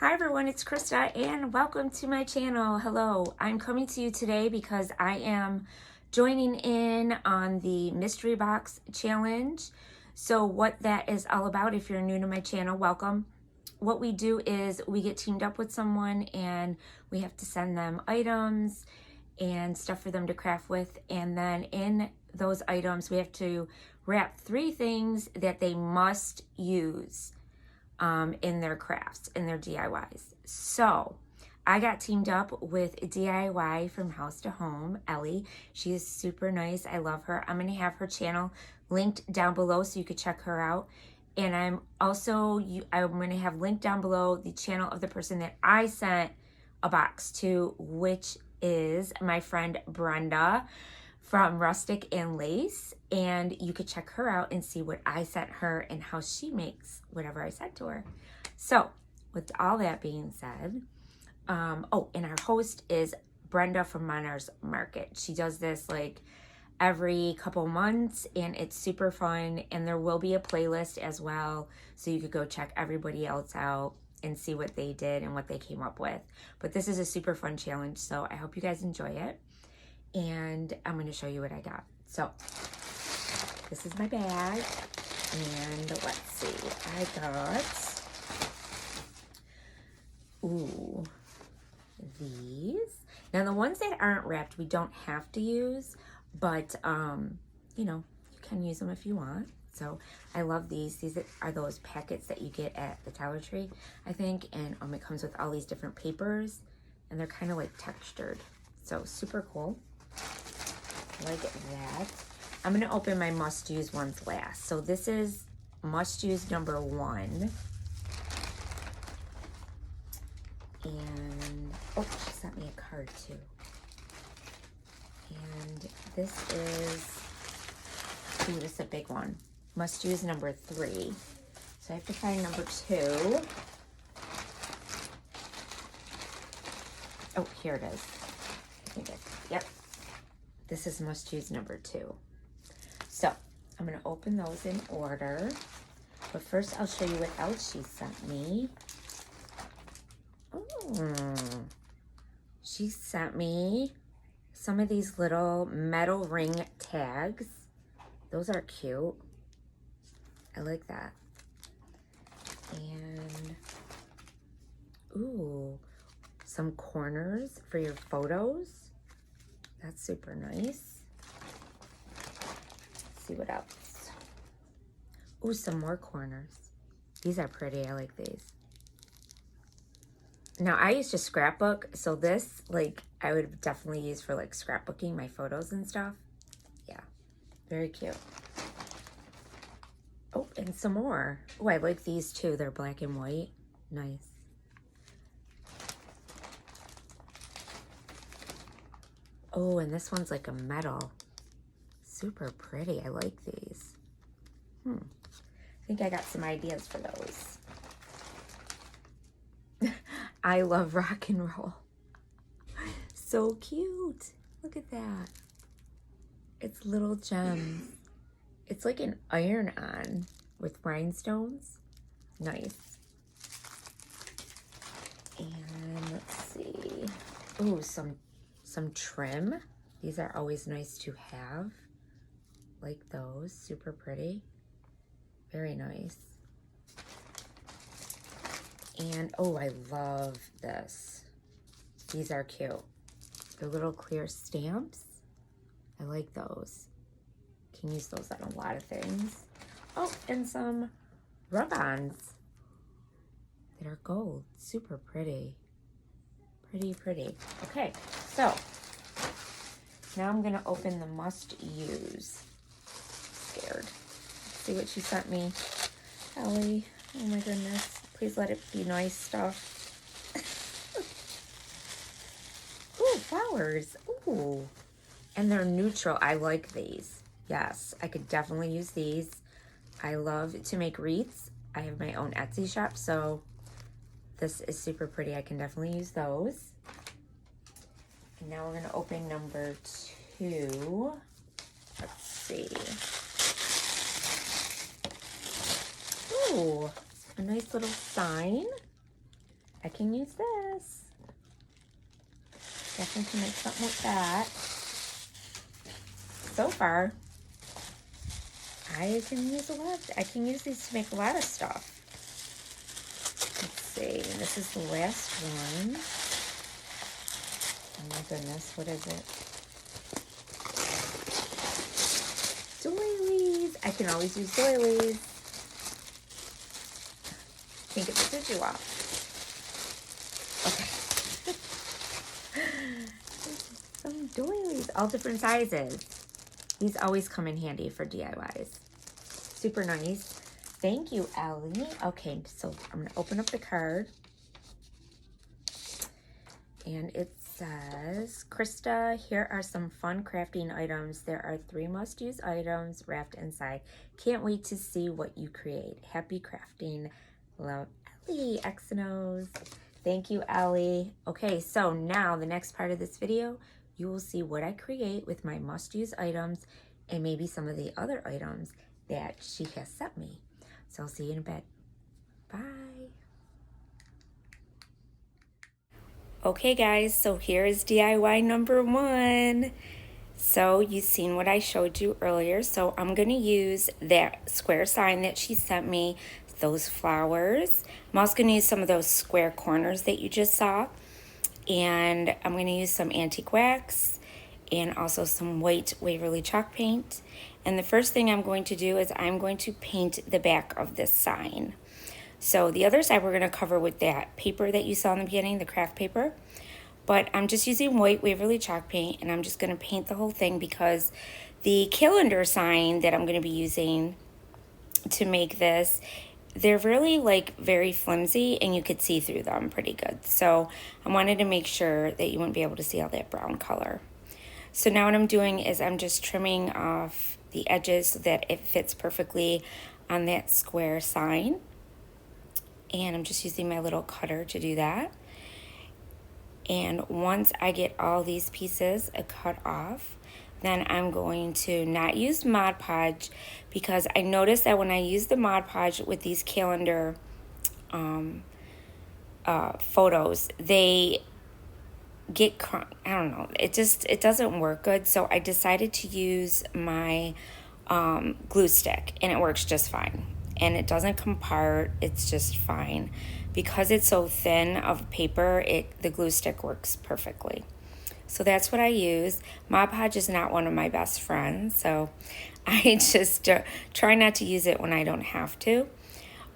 Hi everyone, it's Krista and welcome to my channel. Hello, I'm coming to you today because I am joining in on the mystery box challenge. So what that is all about, if you're new to my channel, welcome. What we do is we get teamed up with someone and we have to send them items and stuff for them to craft with, and then in those items we have to wrap 3 things that they must use in their crafts, in their DIYs. So I got teamed up with a DIY from House to Home, Ellie. She is super nice. I love her. I'm going to have her channel linked down below so you could check her out. And I'm going to have linked down below the channel of the person that I sent a box to, which is my friend Brenda from Rustic and Lace, and you could check her out and see what I sent her and how she makes whatever I sent to her. So with all that being said, and our host is Brenda from Monar's Market. She does this like every couple months and it's super fun, and there will be a playlist as well, so you could go check everybody else out and see what they did and what they came up with. But this is a super fun challenge, so I hope you guys enjoy it. And I'm going to show you what I got. So this is my bag, and let's see, I got these. Now the ones that aren't wrapped we don't have to use, but you know, you can use them if you want. So I love these. These are those packets that you get at the Dollar Tree, I think, and it comes with all these different papers, and they're kind of like textured, so super cool. Like that. I'm going to open my must-use ones last. So this is must-use number 1. And, she sent me a card too. And this is, this is a big one. Must-use number 3. So I have to find number 2. Oh, here it is. I think yep. This is must-use number 2. So I'm going to open those in order. But first I'll show you what else she sent me. She sent me some of these little metal ring tags. Those are cute. I like that. And, some corners for your photos. That's super nice. Let's see what else. Some more corners. These are pretty. I like these. Now, I used to scrapbook, so this, like, I would definitely use for, like, scrapbooking my photos and stuff. Yeah, very cute. And some more. I like these, too. They're black and white. Nice. And this one's like a metal. Super pretty. I like these. I think I got some ideas for those. I love rock and roll. So cute. Look at that. It's little gems. It's like an iron-on with rhinestones. Nice. And let's see. Some trim. These are always nice to have. Like those. Super pretty. Very nice. And I love this. These are cute. They're little clear stamps. I like those. Can use those on a lot of things. And some rub-ons that are gold. Super pretty. Pretty. Okay, so now I'm gonna open the must-use. Scared. Let's see what she sent me. Ellie, oh my goodness. Please let it be nice stuff. Flowers. And they're neutral. I like these. Yes, I could definitely use these. I love to make wreaths. I have my own Etsy shop, so this is super pretty. I can definitely use those. And now we're going to open number 2. Let's see. A nice little sign. I can use this. Definitely can make something with that. So far, I can use a lot. I can use these to make a lot of stuff. Let's see. This is the last one. Oh my goodness, what is it? Doilies. I can always use doilies. Can't get the tissue off. Okay. Some doilies, all different sizes. These always come in handy for DIYs. Super nice. Thank you, Ellie. Okay, so I'm gonna open up the card. And it says, Krista, here are some fun crafting items. There are 3 must-use items wrapped inside. Can't wait to see what you create. Happy crafting. Love, Ellie. X and O's. Thank you, Ellie. Okay, so now the next part of this video, you will see what I create with my must-use items and maybe some of the other items that she has sent me. So I'll see you in a bit. Bye. Okay guys, so here is DIY number 1. So you've seen what I showed you earlier. So I'm gonna use that square sign that she sent me, those flowers. I'm also gonna use some of those square corners that you just saw. And I'm gonna use some antique wax and also some white Waverly chalk paint. And the first thing I'm going to do is I'm going to paint the back of this sign. So the other side we're going to cover with that paper that you saw in the beginning, the craft paper. But I'm just using white Waverly chalk paint, and I'm just going to paint the whole thing because the calendar sign that I'm going to be using to make this, they're really like very flimsy and you could see through them pretty good. So I wanted to make sure that you wouldn't be able to see all that brown color. So now what I'm doing is I'm just trimming off the edges so that it fits perfectly on that square sign. And I'm just using my little cutter to do that. And once I get all these pieces cut off, then I'm going to not use Mod Podge because I noticed that when I use the Mod Podge with these calendar photos, they get, I don't know, it doesn't work good. So I decided to use my glue stick, and it works just fine. And it doesn't compart, it's just fine. Because it's so thin of paper, the glue stick works perfectly. So that's what I use. Mod Podge is not one of my best friends, so I just try not to use it when I don't have to.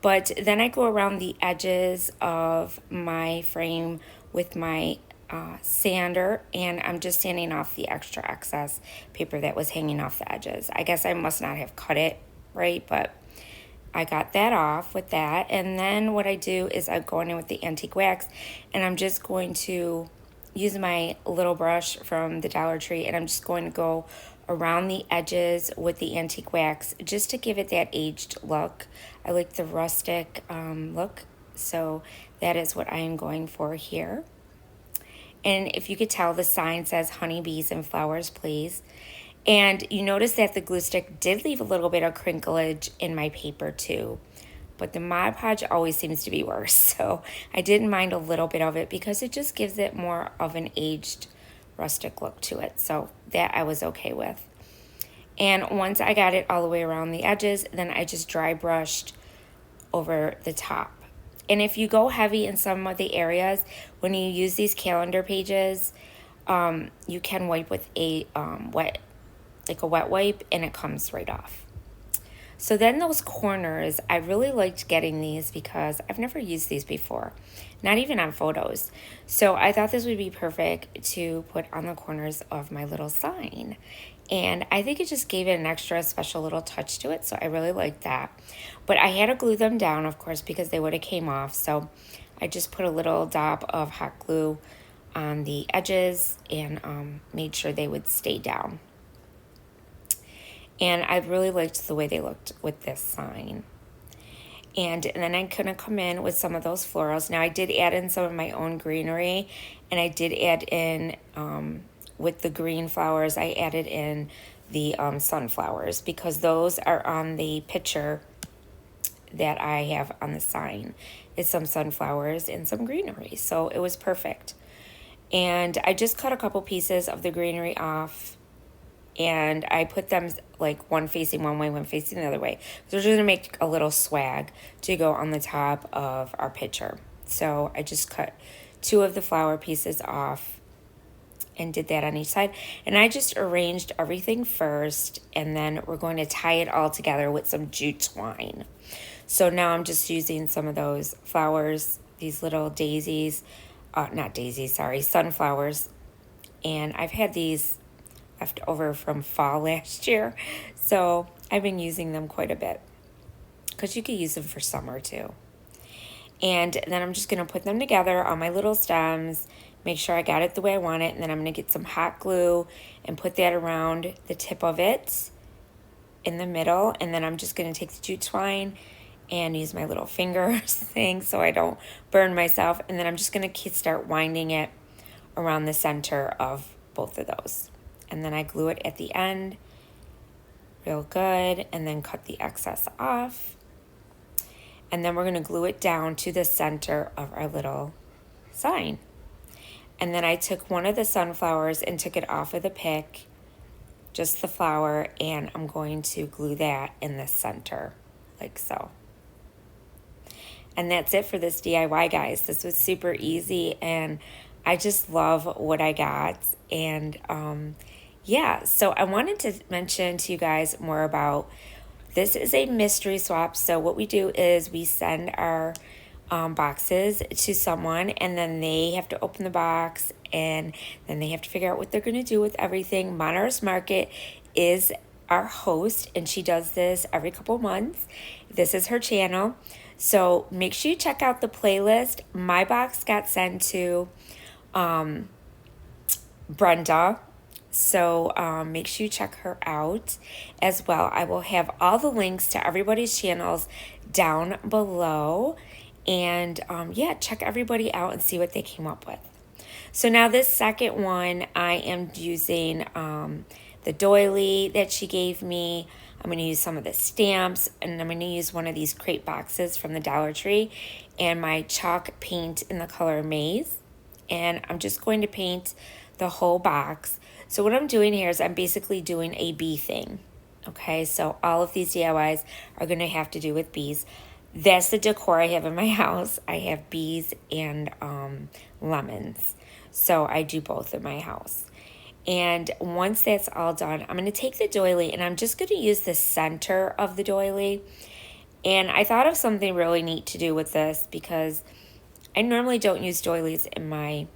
But then I go around the edges of my frame with my sander, and I'm just sanding off the extra excess paper that was hanging off the edges. I guess I must not have cut it right, but I got that off with that. And then what I do is I go in with the antique wax, and I'm just going to use my little brush from the Dollar Tree, and I'm just going to go around the edges with the antique wax just to give it that aged look. I like the rustic look, so that is what I am going for here. And if you could tell, the sign says honeybees and flowers, please. And you notice that the glue stick did leave a little bit of crinklage in my paper too. But the Mod Podge always seems to be worse. So I didn't mind a little bit of it because it just gives it more of an aged rustic look to it. So that I was okay with. And once I got it all the way around the edges, then I just dry brushed over the top. And if you go heavy in some of the areas, when you use these calendar pages, you can wipe with a wet wipe, and it comes right off. So then those corners, I really liked getting these because I've never used these before, not even on photos. So I thought this would be perfect to put on the corners of my little sign. And I think it just gave it an extra special little touch to it, so I really liked that. But I had to glue them down, of course, because they would have came off. So I just put a little dab of hot glue on the edges and made sure they would stay down. And I really liked the way they looked with this sign. And then I'm going to come in with some of those florals. Now I did add in some of my own greenery, and I did add in, with the green flowers, I added in the sunflowers because those are on the picture that I have on the sign. is some sunflowers and some greenery. So it was perfect. And I just cut a couple pieces of the greenery off, and I put them like one facing one way, one facing the other way. So we're just gonna make a little swag to go on the top of our picture. So I just cut 2 of the flower pieces off and did that on each side. And I just arranged everything first, and then we're going to tie it all together with some jute twine. So now I'm just using some of those flowers, these little daisies, not daisies, sorry, sunflowers. And I've had these left over from fall last year, so I've been using them quite a bit because you could use them for summer too. And then I'm just going to put them together on my little stems, make sure I got it the way I want it, and then I'm going to get some hot glue and put that around the tip of it in the middle. And then I'm just going to take the jute twine and use my little fingers thing so I don't burn myself. And then I'm just going to start winding it around the center of both of those. And then I glue it at the end real good, and then cut the excess off. And then we're going to glue it down to the center of our little sign. And then I took one of the sunflowers and took it off of the pick, just the flower, and I'm going to glue that in the center, like so. And that's it for this DIY, guys. This was super easy, and I just love what I got. And yeah, so I wanted to mention to you guys more about, this is a mystery swap. So what we do is we send our boxes to someone, and then they have to open the box, and then they have to figure out what they're going to do with everything. Monarch's Market is our host, and she does this every couple months. This is her channel. So make sure you check out the playlist. My box got sent to Brenda. So make sure you check her out as well. I will have all the links to everybody's channels down below. And yeah, check everybody out and see what they came up with. So now this second one, I am using the doily that she gave me. I'm going to use some of the stamps, and I'm going to use one of these crate boxes from the Dollar Tree and my chalk paint in the color Maize. And I'm just going to paint the whole box. So what I'm doing here is I'm basically doing a bee thing. Okay, so all of these DIYs are going to have to do with bees. That's the decor I have in my house. I have bees and lemons. So I do both in my house. And once that's all done, I'm going to take the doily, and I'm just going to use the center of the doily. And I thought of something really neat to do with this, because I normally don't use doilies in my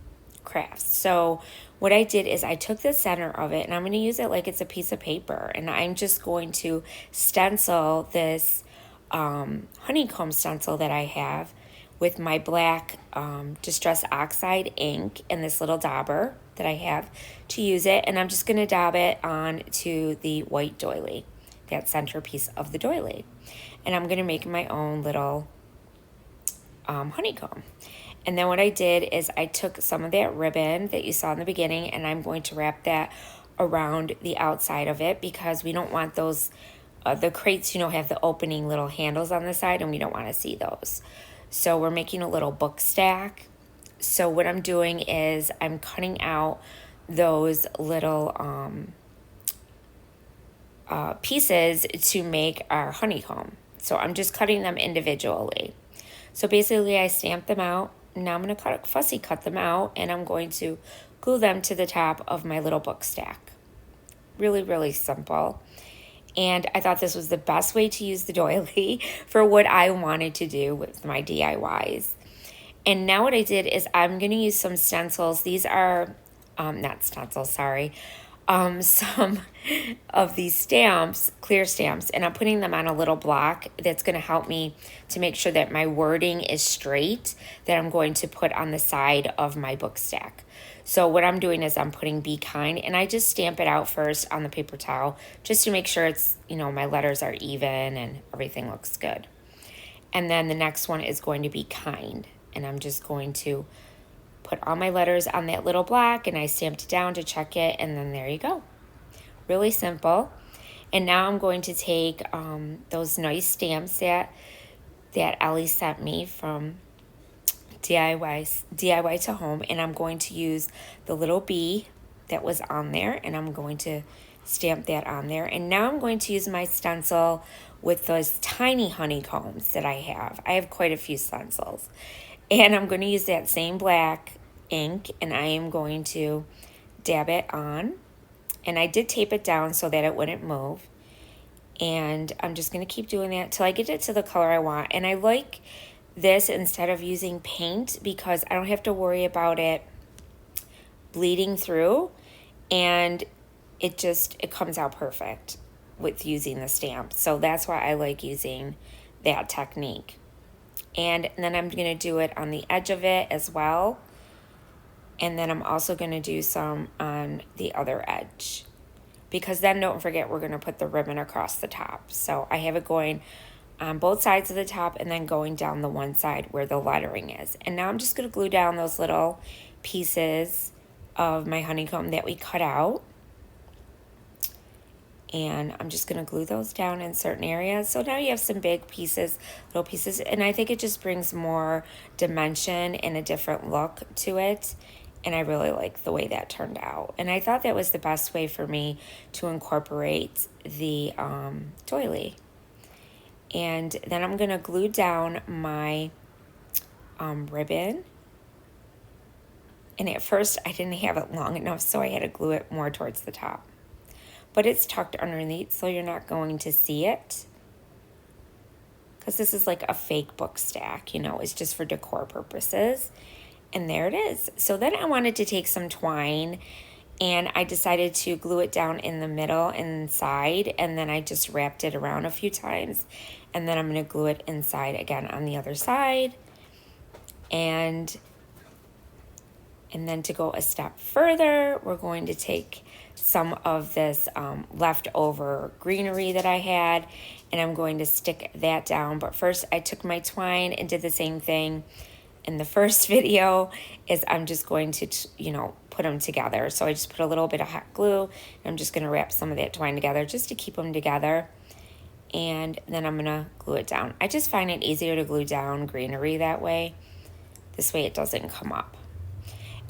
crafts. So what I did is I took the center of it, and I'm going to use it like it's a piece of paper. And I'm just going to stencil this honeycomb stencil that I have with my black Distress Oxide ink and this little dauber that I have to use it. And I'm just going to dab it on to the white doily, that centerpiece of the doily. And I'm going to make my own little honeycomb. And then what I did is I took some of that ribbon that you saw in the beginning, and I'm going to wrap that around the outside of it, because we don't want those, the crates, you know, have the opening little handles on the side, and we don't want to see those. So we're making a little book stack. So what I'm doing is I'm cutting out those little pieces to make our honeycomb. So I'm just cutting them individually. So basically I stamp them out. Now I'm going to fussy cut them out, and I'm going to glue them to the top of my little book stack. Really, really simple. And I thought this was the best way to use the doily for what I wanted to do with my DIYs. And now what I did is I'm going to use some stencils. These are, not stencils, sorry. Some of these stamps, clear stamps, and I'm putting them on a little block that's going to help me to make sure that my wording is straight, that I'm going to put on the side of my book stack. So what I'm doing is I'm putting Be Kind, and I just stamp it out first on the paper towel just to make sure it's, you know, my letters are even and everything looks good. And then the next one is going to be Kind, and I'm just going to put all my letters on that little block, and I stamped it down to check it, and then there you go. Really simple. And now I'm going to take those nice stamps that Ellie sent me from DIY to home, and I'm going to use the little bee that was on there, and I'm going to stamp that on there. And now I'm going to use my stencil with those tiny honeycombs that I have. I have quite a few stencils. And I'm going to use that same black ink, and I am going to dab it on. And I did tape it down so that it wouldn't move. And I'm just going to keep doing that till I get it to the color I want. And I like this instead of using paint because I don't have to worry about it bleeding through, and it comes out perfect with using the stamp. So that's why I like using that technique. And then I'm going to do it on the edge of it as well. And then I'm also going to do some on the other edge, because then don't forget we're going to put the ribbon across the top. So I have it going on both sides of the top and then going down the one side where the lettering is. And now I'm just going to glue down those little pieces of my honeycomb that we cut out. And I'm just going to glue those down in certain areas. So now you have some big pieces, little pieces, and I think it just brings more dimension and a different look to it. And I really like the way that turned out. And I thought that was the best way for me to incorporate the doily. And then I'm going to glue down my ribbon. And at first I didn't have it long enough, so I had to glue it more towards the top. But it's tucked underneath, so you're not going to see it. Because this is like a fake book stack, you know, it's just for decor purposes. And there it is. So then I wanted to take some twine, and I decided to glue it down in the middle inside, and then I just wrapped it around a few times. And then I'm going to glue it inside again on the other side. And then to go a step further, we're going to take some of this leftover greenery that I had, and I'm going to stick that down. But first I took my twine and did the same thing in the first video. Is I'm just going to, put them together. So I just put a little bit of hot glue, and I'm just going to wrap some of that twine together just to keep them together. And then I'm going to glue it down. I just find it easier to glue down greenery that way. This way it doesn't come up.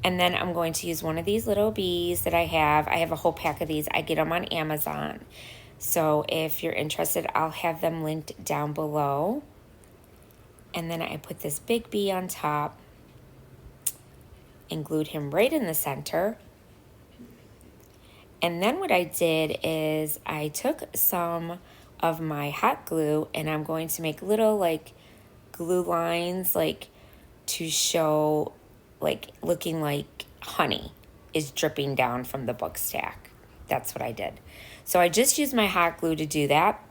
And then I'm going to use one of these little bees that I have. I have a whole pack of these. I get them on Amazon. So if you're interested, I'll have them linked down below. And then I put this big bee on top and glued him right in the center. And then what I did is I took some of my hot glue, and I'm going to make little like glue lines to show looking like honey is dripping down from the book stack. That's what I did. So I just used my hot glue to do that.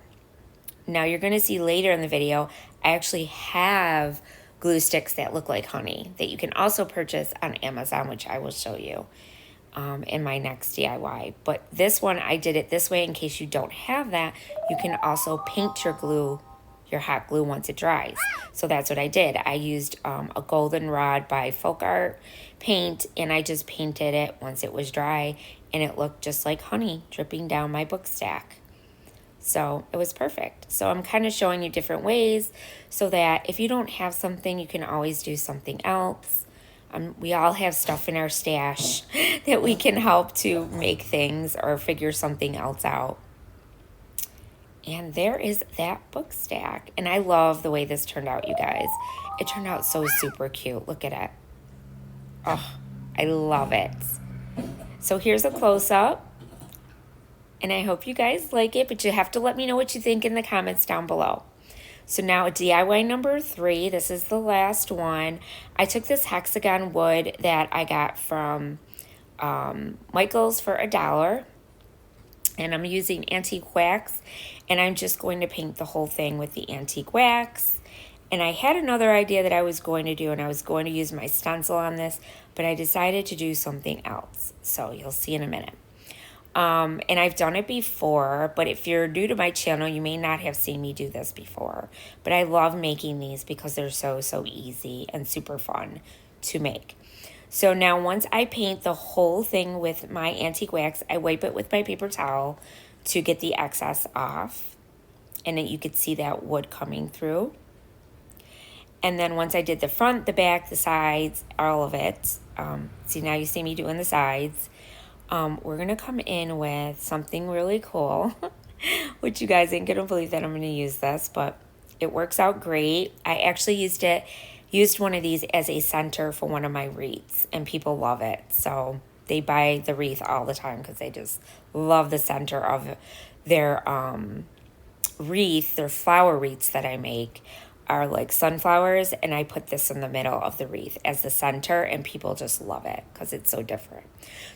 Now you're going to see later in the video, I actually have glue sticks that look like honey that you can also purchase on Amazon, which I will show you in my next DIY. But this one, I did it this way in case you don't have that. You can also paint your glue, your hot glue, once it dries. So that's what I did. I used a goldenrod by Folk Art paint, and I just painted it once it was dry, and it looked just like honey dripping down my book stack. So it was perfect. So I'm kind of showing you different ways so that if you don't have something, you can always do something else. We all have stuff in our stash that we can help to make things or figure something else out. And there is that book stack. And I love the way this turned out, you guys. It turned out so super cute. Look at it. Oh, I love it. So here's a close-up. And I hope you guys like it, but you have to let me know what you think in the comments down below. So now DIY number 3, this is the last one. I took this Hexagon wood that I got from Michael's for $1. And I'm using antique wax, and I'm just going to paint the whole thing with the antique wax. And I had another idea that I was going to do, and I was going to use my stencil on this, but I decided to do something else. So you'll see in a minute. And I've done it before, but if you're new to my channel, you may not have seen me do this before. But I love making these because they're so easy and super fun to make. So now once I paint the whole thing with my antique wax, I wipe it with my paper towel to get the excess off. And then you could see that wood coming through. And then once I did the front, the back, the sides, all of it, see, now you see me doing the sides, we're going to come in with something really cool, which you guys ain't going to believe that I'm going to use this, but it works out great. I actually used one of these as a center for one of my wreaths, and people love it. So they buy the wreath all the time because they just love the center of their wreath. Their flower wreaths that I make are like sunflowers, and I put this in the middle of the wreath as the center, and people just love it because it's so different.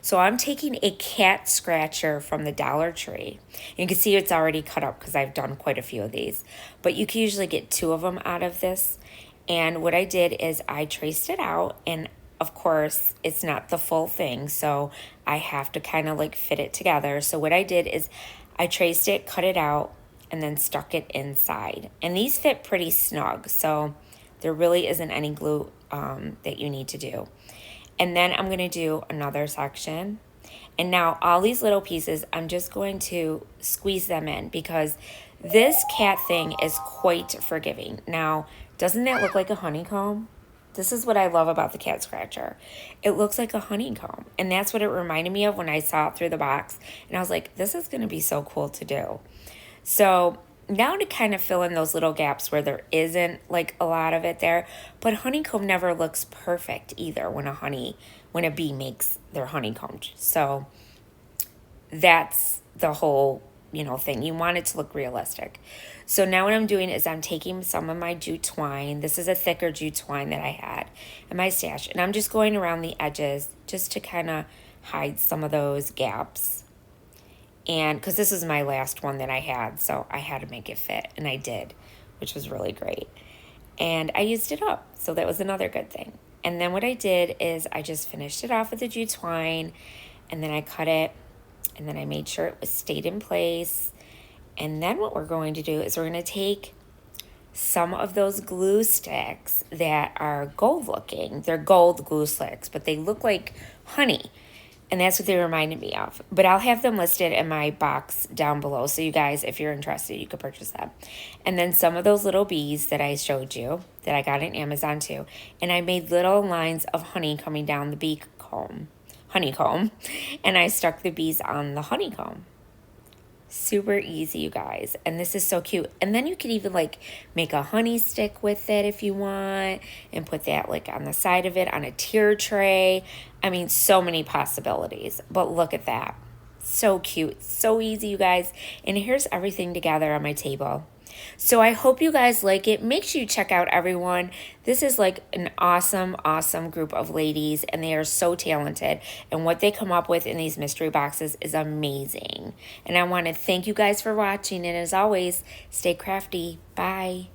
So I'm taking a cat scratcher from the Dollar Tree. You can see it's already cut up because I've done quite a few of these, but you can usually get 2 of them out of this. And what I did is I traced it out, and of course it's not the full thing, so I have to kind of like fit it together. So what I did is I traced it, cut it out, and then stuck it inside. And these fit pretty snug, so there really isn't any glue that you need to do. And then I'm gonna do another section. And now all these little pieces, I'm just going to squeeze them in because this cat thing is quite forgiving. Now, doesn't that look like a honeycomb? This is what I love about the cat scratcher. It looks like a honeycomb. And that's what it reminded me of when I saw it through the box. And I was like, this is gonna be so cool to do. So now to kind of fill in those little gaps where there isn't like a lot of it there, but honeycomb never looks perfect either when a bee makes their honeycomb. So that's the whole, thing. You want it to look realistic. So now what I'm doing is I'm taking some of my jute twine. This is a thicker jute twine that I had in my stash, and I'm just going around the edges just to kind of hide some of those gaps. And because this is my last one that I had, so I had to make it fit, and I did, which was really great. And I used it up, so that was another good thing. And then what I did is I just finished it off with the jute twine, and then I cut it, and then I made sure it was stayed in place. And then what we're going to do is we're going to take some of those glue sticks that are gold looking. They're gold glue sticks, but they look like honey. And that's what they reminded me of. But I'll have them listed in my box down below. So you guys, if you're interested, you could purchase them. And then some of those little bees that I showed you, that I got on Amazon too. And I made little lines of honey coming down the honeycomb. And I stuck the bees on the honeycomb. Super easy, you guys. And this is so cute. And then you could even like make a honey stick with it if you want, and put that like on the side of it on a tier tray. I mean, so many possibilities. But look at that. So cute. So easy, you guys. And here's everything together on my table. So I hope you guys like it. Make sure you check out everyone. This is like an awesome, awesome group of ladies, and they are so talented. And what they come up with in these mystery boxes is amazing. And I want to thank you guys for watching. And as always, stay crafty. Bye.